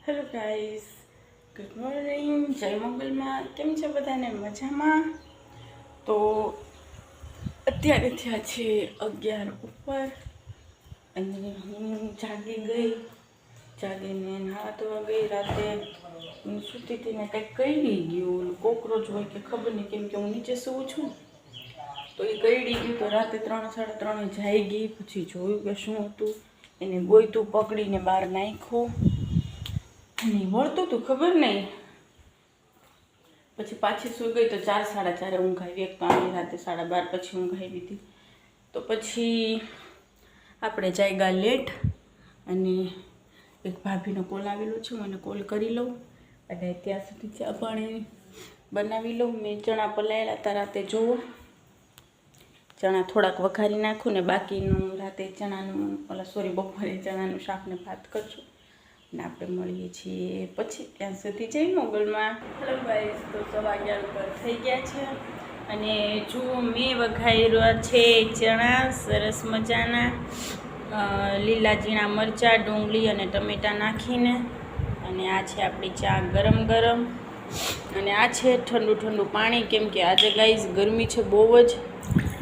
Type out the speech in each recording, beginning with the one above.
Hello guys, good morning. જય મંગલમાં. કેમ છે બધાને? મજામાં? તો અત્યારે થયા છે 11 ઉપર અને હું જાગીને નહાવા ધોવા ગઈ. રાતે હું સૂતી હતી ને કંઈક કરડી ગયું, કોકરોચ હોય કે ખબર નહીં, કેમ કે હું નીચે સૂવું છું તો એ કરડી ગયું. તો રાતે 3 સાડા 3 જાઈ ગઈ. પછી જોયું કે શું હતું, એને ગોઈતું પકડીને બહાર નાખ્યું અને વળતું હતું, ખબર નહીં. પછી પાછી સૂઈ ગઈ તો 4 સાડા 4 ઊંઘ આવી. એક તો આવી રાતે 12:30 પછી ઊંઘ આવી હતી. તો પછી આપણે જાગ્યા લેટ અને એક ભાભીનો કોલ આવેલો છે, હું એને કોલ કરી લઉં અને ત્યાં સુધી ચા પાણી બનાવી લઉં. મેં ચણા પલાળેલા હતા રાતે, જોવો ચણા થોડાક વઘારી નાખું ને બાકીનું રાતે ચણાનું બપોરે ચણાનું શાક ને ભાત કરશું ને આપણે મળીએ છીએ પછી. ત્યાં સુધી જઈ મોગલમાં. હેલો ગાઈસ, તો 11:15 ઉપર થઈ ગયા છે અને જો મેં વઘાર્યા છે ચણા સરસ મજાના, લીલા ઝીણા મરચાં, ડુંગળી અને ટમેટાં નાખીને. અને આ છે આપણી ચા ગરમ ગરમ અને આ છે ઠંડુ ઠંડુ પાણી, કેમ કે આજે ગાઈસ ગરમી છે બહુ જ.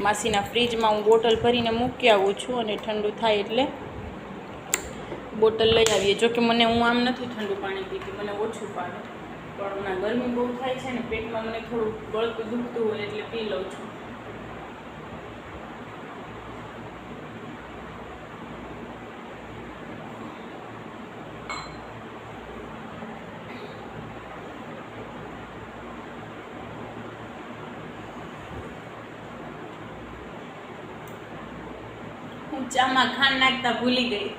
માસીના ફ્રીજમાં હું બોટલ ભરીને મૂકી આવું છું અને ઠંડુ થાય એટલે બોટલ લઈ આવીએ. જો કે હું આમ નથી ઠંડુ પાણી પીતી, મને ઓછું પાડે, પણ હમણાં ગરમી બહુ થાય છે ને પેટમાં મને થોડું ગળતું દુખતું હોય એટલે પી લઉં છું. હું ચામાં ખાંડ નાખતા ભૂલી ગઈ.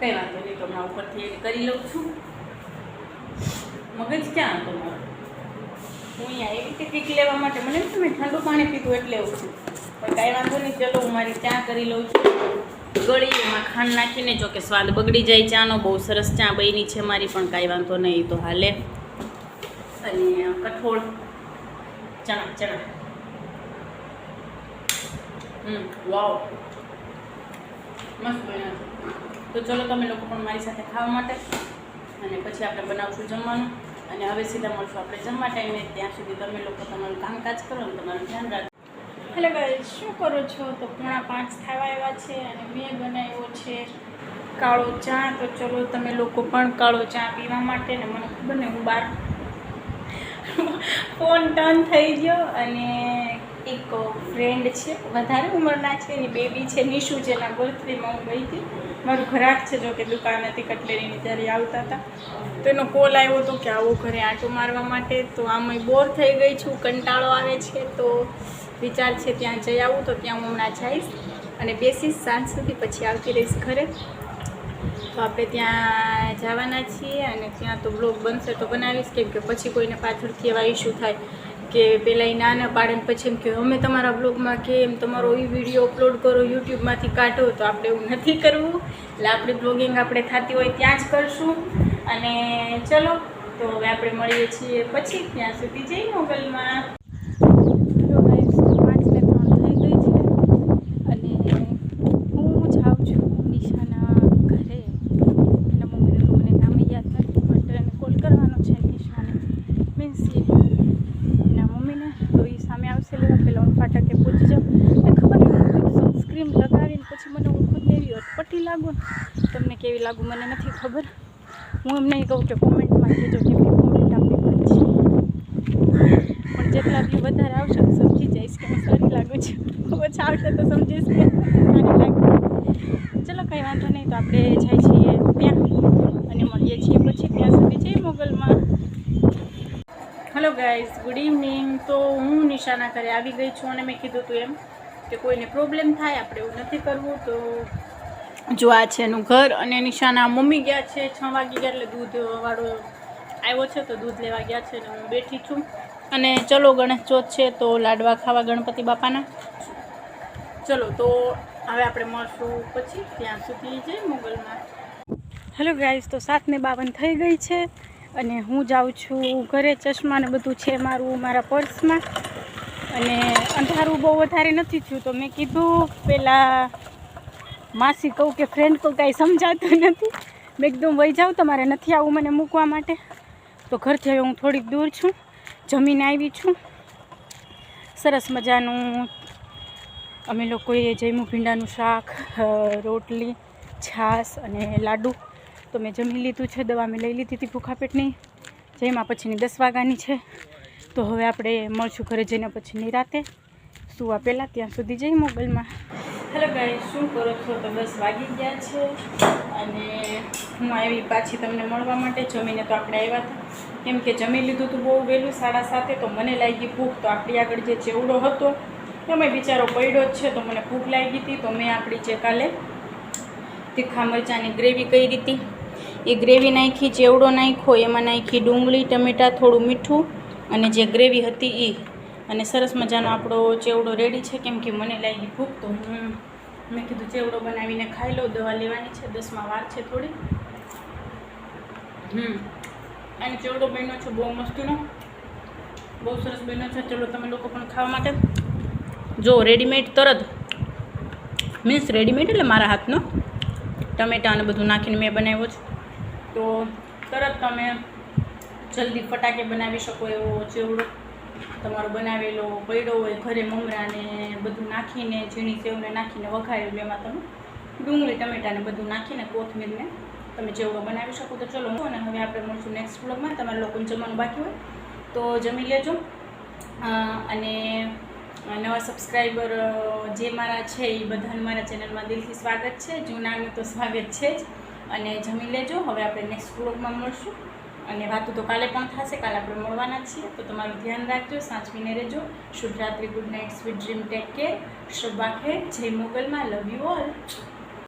કંઈ વાંધો નહીં, તો હમણાં ઉપરથી એડ કરી લઉં છું. મગજ ક્યાં હતો મારો? હું અહીંયા એવી રીતે પીક લેવા માટે મને તમે ઠંડુ પાણી પીતું એટલે એવું છું, પણ કાંઈ વાંધો નહીં. ચલો હું મારી ચા કરી લઉં છું. ગળી એમાં ખાંડ નાખીને, જો કે સ્વાદ બગડી જાય ચાનો. બહુ સરસ ચા બની છે મારી, પણ કાંઈ વાંધો નહીં, તો હાલે. અને કઠોળ ચણા વાવ મસ્ત બન્યા છે. તો ચલો તમે લોકો પણ મારી સાથે ખાવા માટે, અને પછી આપણે બનાવશું જમવાનું. અને હવે સીધા મળશું આપણે જમવા ટાઈમે. ત્યાં સુધી તમે લોકો તમારું કામકાજ કરો અને તમારું ધ્યાન રાખો. હેલો ગાઈસ, શું કરો છો? તો 4:45 થવા આવ્યા છે અને મેં બનાવ્યો છે કાળો ચા. તો ચલો તમે લોકો પણ કાળો ચા પીવા માટે. ને મને ખબર ને, હું બહાર ફોન ટર્ન થઈ ગયો અને એક ફ્રેન્ડ છે, વધારે ઉંમરના છે, એની બેબી છે નિશુ, જેના બર્થડેમાં હું ગઈ હતી. મારું ઘરાક છે, જો કે દુકાન હતી કટલેરીની, ત્યારે આવતા હતા તો એનો કોલ આવ્યો હતો કે આવો ઘરે આંટો મારવા માટે. તો આમાં બોર થઈ ગઈ છું, કંટાળો આવે છે, તો વિચાર છે ત્યાં જઈ આવું. તો ત્યાં હું હમણાં જઈશ અને બેસીશ સાંજ સુધી, પછી આવતી રહીશ ઘરે. તો આપણે ત્યાં જવાના છીએ અને ત્યાં તો બ્લોગ બનશે તો બનાવીશ, કેમ કે પછી કોઈને પાછળથી એવા ઇશ્યુ થાય કે પહેલાં એ ના પાડે ને પછી એમ કે અમે તમારા બ્લોગમાં કે એમ તમારો એ વિડીયો અપલોડ કરો, યુટ્યુબમાંથી કાઢો. તો આપણે એવું નથી કરવું, એટલે આપણી બ્લોગિંગ આપણે થતી હોય ત્યાં જ કરશું. અને ચલો તો હવે આપણે મળીએ છીએ પછી. ત્યાં સુધી જઈ મોગલમાં. હેલો ગાઈસ, 5:03 થઈ ગઈ છે અને હું જાઉં છું નિશાના ઘરે. એના મમ્મીને તો મને નામે યાદ નથી, બટ એને કોલ કરવાનો છે નિશાને, મીન્સ એના મમ્મીને. તો એ સામે આવશે લેવા, પહેલાં હું ફાટકે પહોંચી જાઉં. એ ખબર નહીં, સનસ્ક્રીન લગાવીને પછી મને હું ખુદને એવી અટપટી લાગુ ને, તમને કેવી લાગુ મને નથી ખબર. હું એમ નહીં કહું કે કોમેન્ટમાં કહેજો, કેમ કે કોમેન્ટ આપવી પડે છે, પણ જેટલા વ્યૂ વધારે આવશે તો સમજી જઈશ કે હું સારી લાગું છું. ઓછા આવશે તો સમજીશ કે સારી લાગુ. ચલો કંઈ વાંધો નહીં, તો આપણે જાય છીએ ત્યાં અને મળીએ છીએ પછી. ત્યાં સુધી જઈ મોગલમાં. Hello guys, good evening. તો હું નિશાના ઘરે આવી ગઈ છું અને મેં કીધું હતું એમ કે કોઈને પ્રોબ્લેમ થાય, આપણે એવું નથી કરવું. તો જો આ છે એનું ઘર અને નિશાના મમ્મી ગયા છે 6 વાગી ગયા, એટલે દૂધવાળો આવ્યો છે તો દૂધ લેવા ગયા છે અને હું બેઠી છું. અને ચલો ગણેશ ચોથ છે તો લાડવા ખાવા ગણપતિ બાપાના. ચલો તો હવે આપણે મળશું પછી. ત્યાં સુધી જઈ મોગલમાં. હેલો ગાઈઝ, તો 7:52 થઈ ગઈ છે અને હું જાઉં છું ઘરે. ચશ્મા ને બધું છે મારું મારા પર્સમાં અને અંધારું બહુ વધારે નથી થયું, તો મેં કીધું પહેલાં માસી કહું કે ફ્રેન્ડ કહું, કાંઈ સમજાતું નથી મેં એકદમ વહી જાઉં, તમારે નથી આવું મને મૂકવા માટે. તો ઘરથી હવે હું થોડીક દૂર છું, જમીને આવી છું. સરસ મજાનું અમે લોકોએ જમ્યું, ભીંડાનું શાક, રોટલી, છાશ અને લાડુ. તો મેં જમી લીધું છે. દવા મેં લઈ લીધી હતી ભૂખા પેટની. જેમાં પછીની 10 વાગ્યાની છે. તો હવે આપણે મળશું ઘરે જઈને પછી નિરાતે સુવા પહેલાં. ત્યાં સુધી જઈ મોબાઈલમાં. હેલો ગાઈસ, શું કરો છો? તો 10 વાગી ગયા છે અને હું આવી પાછી તમને મળવા માટે. જમીને તો આપણે આવ્યા હતા, કેમ કે જમી લીધું હતું બહુ વહેલું 7:30. તો મને લાગી ભૂખ. તો આપણી આગળ જે ચેવડો હતો એમાં બિચારો પડ્યો જ છે. તો મને ભૂખ લાગી હતી. તો મેં આપણી જે કાલે તીખા મરચાંની ગ્રેવી કરી હતી એ ગ્રેવી નાખી, ચેવડો નાખ્યો, એમાં નાખી ડુંગળી, ટમેટાં, થોડું મીઠું અને જે ગ્રેવી હતી એ. અને સરસ મજાનો આપણો ચેવડો રેડી છે. કેમ કે મને લાગી ભૂખ, તો મેં કીધું ચેવડો બનાવીને ખાઈ લઉં. દવા લેવાની છે, 10માં વાર છે થોડી. અને ચેવડો બન્યો છે બહુ મસ્તીનો, બહુ સરસ બન્યો છે. ચલો તમે લોકો પણ ખાવા માટે જો. રેડીમેડ તરત, મીન્સ રેડીમેડ એટલે મારા હાથનો ટમેટાં અને બધું નાખીને મેં બનાવ્યો છે. તો તરત તમે જલ્દી ફટાકે બનાવી શકો એવો ચેવડો તમારો બનાવેલો પડ્યો હોય ઘરે, મમરાને બધું નાખીને, ઝીણી સેવને નાખીને વઘારેલું, એમાં તમે ડુંગળી, ટમેટાને બધું નાખીને કોથમીરને તમે ચેવડો બનાવી શકો. તો ચલો, અને હવે આપણે મળશું નેક્સ્ટ વ્લોગમાં. તમારા લોકોને જમવાનું બાકી હોય તો જમી લેજો. અને નવા સબસ્ક્રાઈબર જે મારા છે એ બધાને મારા ચેનલમાં દિલથી સ્વાગત છે. જૂનાનું તો સ્વાગત છે જ. અને જમી લેજો. હવે આપણે નેક્સ્ટ વ્લોગમાં મળશું અને વાતો તો કાલે પણ થશે. કાલે આપણે મળવાના છીએ. તો તમારું ધ્યાન રાખજો, સાચવીને રહેજો. શુભ રાત્રિ, good night, sweet dream, take care, શબ્બા ખેર, જય મોગલમાં, લવ યુ ઓલ.